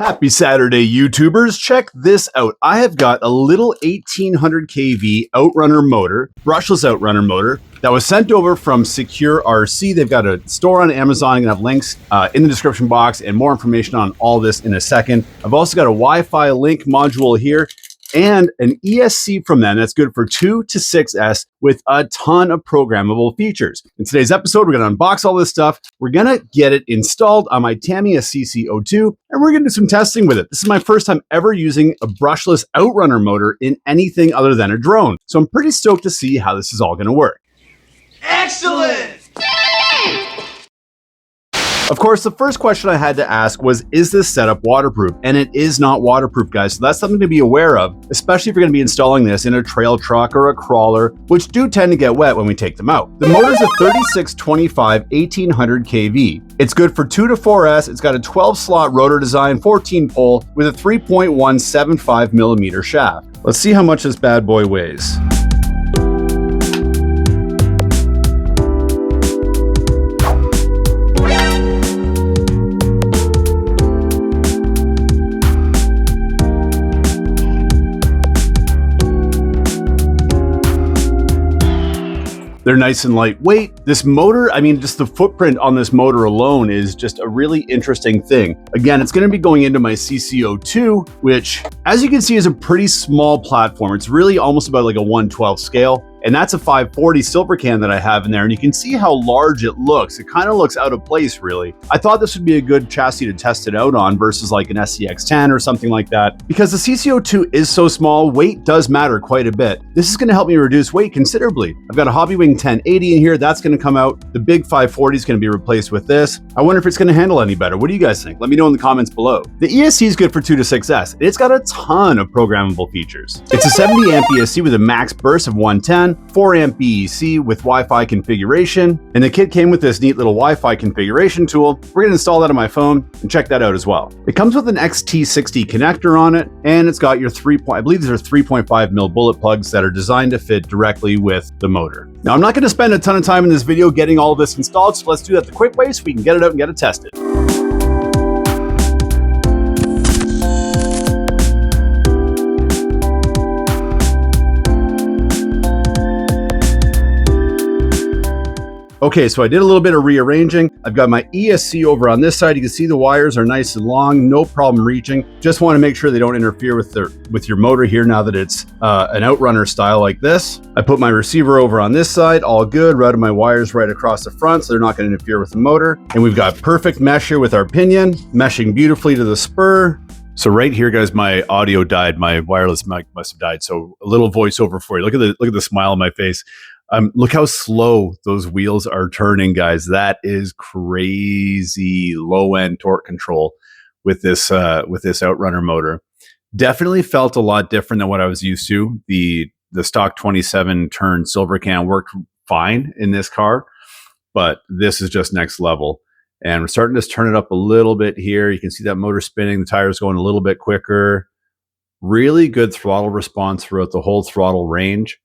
Happy Saturday, YouTubers. Check this out. I have got a little 1800 kV outrunner motor, brushless outrunner motor, that was sent over from Sequre RC. They've got a store on Amazon. I'm going to have links in the description box and more information on all this in a second. I've also got a Wi-Fi link module here and an ESC from them that's good for 2 to 6S with a ton of programmable features. In today's episode, we're going to unbox all this stuff. We're going to get it installed on my Tamiya CC02, and we're going to do some testing with it. This is my first time ever using a brushless outrunner motor in anything other than a drone. So I'm pretty stoked to see how this is all going to work. Excellent! Of course, the first question I had to ask was, is this setup waterproof? And it is not waterproof, guys. So that's something to be aware of, especially if you're going to be installing this in a trail truck or a crawler, which do tend to get wet when we take them out. The motor's a 3625 1800 kV. It's good for 2 to 4S. It's got a 12 slot rotor design, 14 pole with a 3.175 millimeter shaft. Let's see how much this bad boy weighs. They're nice and lightweight. This motor, I mean, just the footprint on this motor alone is just a really interesting thing. Again, it's going to be going into my CC02, which, as you can see, is a pretty small platform. It's really almost about like a 1/12 scale. And that's a 540 silver can that I have in there. And you can see how large it looks. It kind of looks out of place, really. I thought this would be a good chassis to test it out on versus like an SCX10 or something like that. Because the CC02 is so small, weight does matter quite a bit. This is going to help me reduce weight considerably. I've got a Hobbywing 1080 in here. That's going to come out. The big 540 is going to be replaced with this. I wonder if it's going to handle any better. What do you guys think? Let me know in the comments below. The ESC is good for 2 to 6S. It's got a ton of programmable features. It's a 70 amp ESC with a max burst of 110. 4 amp EEC with Wi-Fi configuration, and the kit came with this neat little Wi-Fi configuration tool. We're going to install that on my phone and check that out as well. It comes with an XT60 connector on it, and it's got your I believe these are 3.5 mil bullet plugs that are designed to fit directly with the motor. Now, I'm not going to spend a ton of time in this video getting all of this installed, so let's do that the quick way so we can get it out and get it tested. Okay, so I did a little bit of rearranging. I've got my ESC over on this side. You can see the wires are nice and long, no problem reaching. Just want to make sure they don't interfere with your motor here now that it's an outrunner style like this. I put my receiver over on this side, all good. Routed my wires right across the front so they're not going to interfere with the motor. And we've got perfect mesh here with our pinion, meshing beautifully to the spur. So right here, guys, my audio died. My wireless mic must have died. So a little voiceover for you. Look at the smile on my face. Look how slow those wheels are turning, guys. That is crazy low-end torque control with this outrunner motor. Definitely felt a lot different than what I was used to. The stock 27 turn silver can worked fine in this car, but this is just next level. And we're starting to turn it up a little bit here. You can see that motor spinning. The tires going a little bit quicker. Really good throttle response throughout the whole throttle range.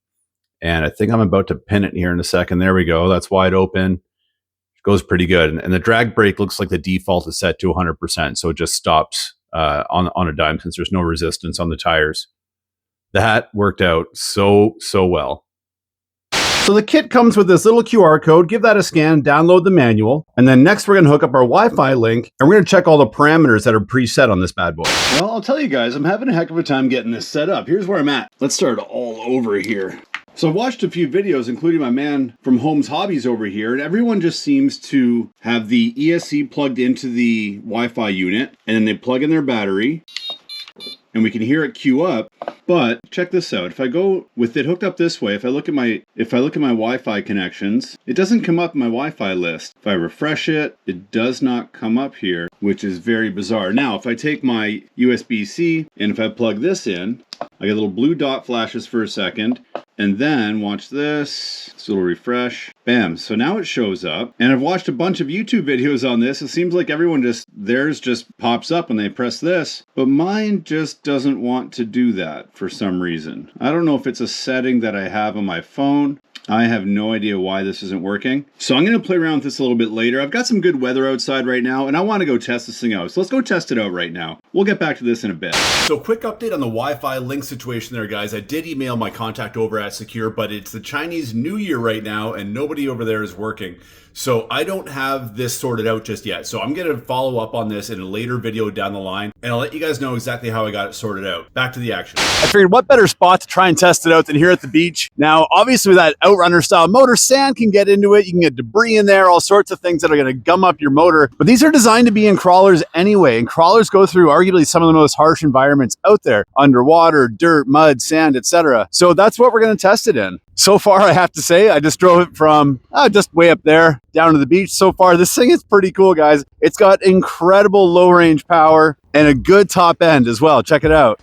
And I think I'm about to pin it here in a second. There we go. That's wide open. It goes pretty good. And the drag brake looks like the default is set to 100%. So it just stops on a dime since there's no resistance on the tires. That worked out so well. So the kit comes with this little QR code. Give that a scan, download the manual. And then next we're going to hook up our Wi-Fi link. And we're going to check all the parameters that are preset on this bad boy. Well, I'll tell you guys, I'm having a heck of a time getting this set up. Here's where I'm at. Let's start all over here. So I've watched a few videos, including my man from Home's Hobbies over here, and everyone just seems to have the ESC plugged into the Wi-Fi unit, and then they plug in their battery, and we can hear it queue up. But check this out. If I go with it hooked up this way, if I look at my Wi-Fi connections, it doesn't come up in my Wi-Fi list. If I refresh it, it does not come up here, which is very bizarre. Now, if I take my USB-C and if I plug this in, I get little blue dot flashes for a second. And then watch this. So it'll refresh. Bam. So now it shows up. And I've watched a bunch of YouTube videos on this. It seems like theirs just pops up when they press this. But mine just doesn't want to do that for some reason. I don't know if it's a setting that I have on my phone. I have no idea why this isn't working. So I'm going to play around with this a little bit later. I've got some good weather outside right now, and I want to go test this thing out. So let's go test it out right now. We'll get back to this in a bit. So quick update on the Wi-Fi link situation there, guys. I did email my contact over at Sequre, but it's the Chinese New Year right now, and nobody over there is working. So I don't have this sorted out just yet. So I'm going to follow up on this in a later video down the line, and I'll let you guys know exactly how I got it sorted out. Back to the action. I figured what better spot to try and test it out than here at the beach. Now, obviously with that outrunner style motor, sand can get into it. You can get debris in there, all sorts of things that are going to gum up your motor. But these are designed to be in crawlers anyway. And crawlers go through arguably some of the most harsh environments out there. Underwater, dirt, mud, sand, etc. So that's what we're going to test it in. So far, I have to say, I just drove it from just way up there down to the beach. So far, this thing is pretty cool, guys. It's got incredible low range power and a good top end as well. Check it out.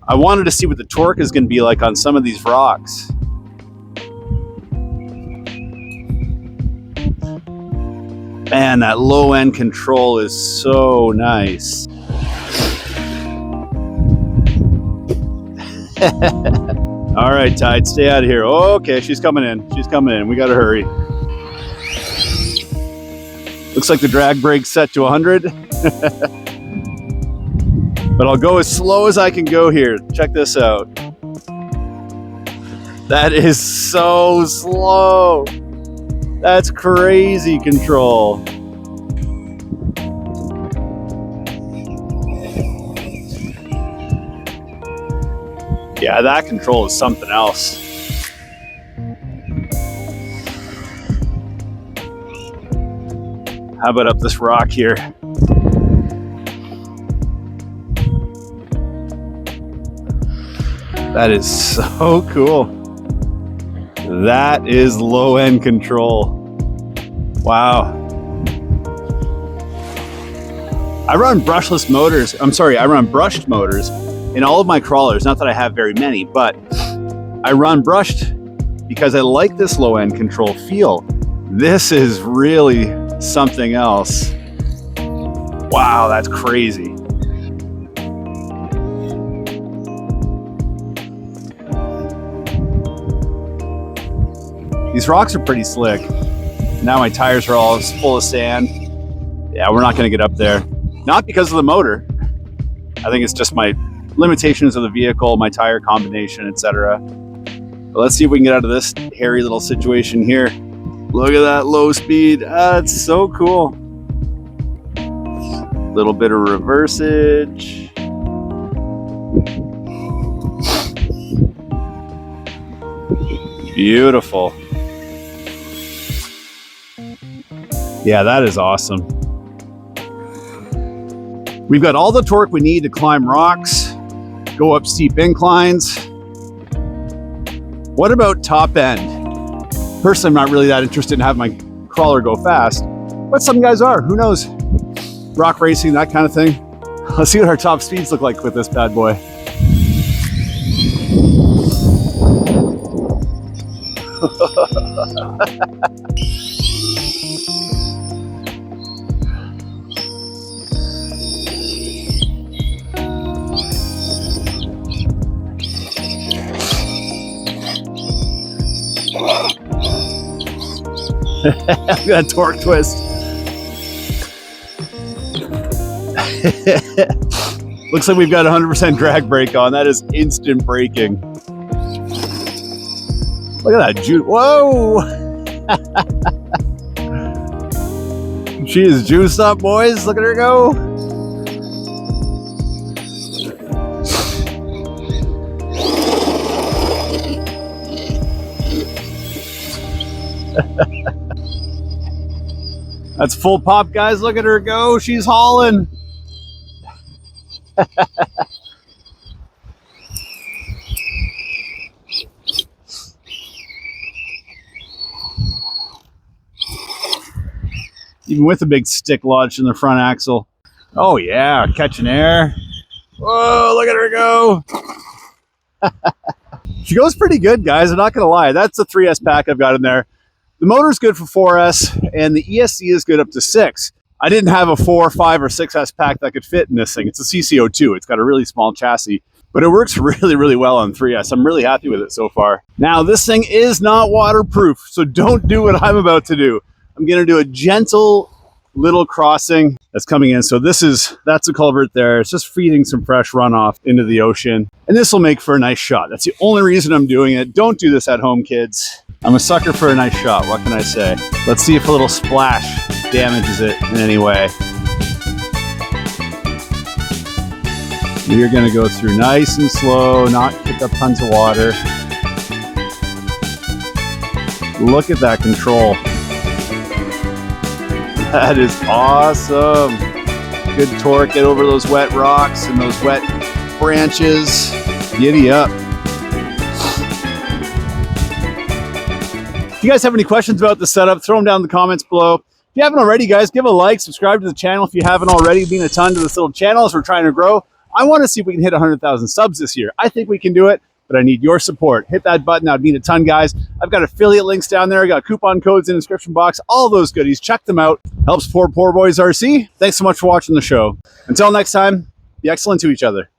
I wanted to see what the torque is going to be like on some of these rocks. Man, that low end control is so nice. All right, Tide, stay out of here. Okay, she's coming in. She's coming in. We got to hurry. Looks like the drag brake's set to 100. But I'll go as slow as I can go here. Check this out. That is so slow. That's crazy control. Yeah, that control is something else. How about up this rock here? That is so cool. That is low-end control. Wow. I run brushless motors. I run brushed motors in all of my crawlers. Not that I have very many, but I run brushed because I like this low-end control feel. This is really something else. Wow, that's crazy. These rocks are pretty slick. Now my tires are all full of sand. Yeah, we're not gonna get up there. Not because of the motor. I think it's just my limitations of the vehicle, my tire combination, etc. But let's see if we can get out of this hairy little situation here. Look at that low speed. It's so cool. Little bit of reversage. Beautiful. Yeah, that is awesome. We've got all the torque we need to climb rocks, go up steep inclines. What about top end? Personally, I'm not really that interested in having my crawler go fast, but some guys are. Who knows? Rock racing, that kind of thing. Let's see what our top speeds look like with this bad boy. I've got a torque twist. Looks like we've got 100% drag brake on. That is instant braking. Look at that juice. Whoa! She is juiced up, boys. Look at her go. That's full pop, guys. Look at her go. She's hauling. Even with a big stick lodged in the front axle. Oh yeah, catching air. Whoa, look at her go. She goes pretty good, guys. I'm not gonna lie. That's the 3S pack I've got in there. The motor's good for 4S, and the ESC is good up to 6. I didn't have a 4, 5, or 6S pack that could fit in this thing. It's a CC02. It's got a really small chassis. but it works really, really well on 3S. I'm really happy with it so far. Now, this thing is not waterproof, so don't do what I'm about to do. I'm gonna do a gentle little crossing that's coming in. So that's a culvert there. It's just feeding some fresh runoff into the ocean. And this will make for a nice shot. That's the only reason I'm doing it. Don't do this at home, kids. I'm a sucker for a nice shot. What can I say? Let's see if a little splash damages it in any way. We're gonna go through nice and slow, not pick up tons of water. Look at that control. That is awesome. Good torque, get over those wet rocks and those wet branches. Giddy up. If you guys have any questions about the setup, throw them down in the comments below. If you haven't already, guys, give a like, subscribe to the channel if you haven't already. It means a ton to this little channel as we're trying to grow. I want to see if we can hit 100,000 subs this year. I think we can do it, but I need your support. Hit that button. That would mean a ton, guys. I've got affiliate links down there. I got coupon codes in the description box. All those goodies. Check them out. Helps support Poor Boys RC. Thanks so much for watching the show. Until next time, be excellent to each other.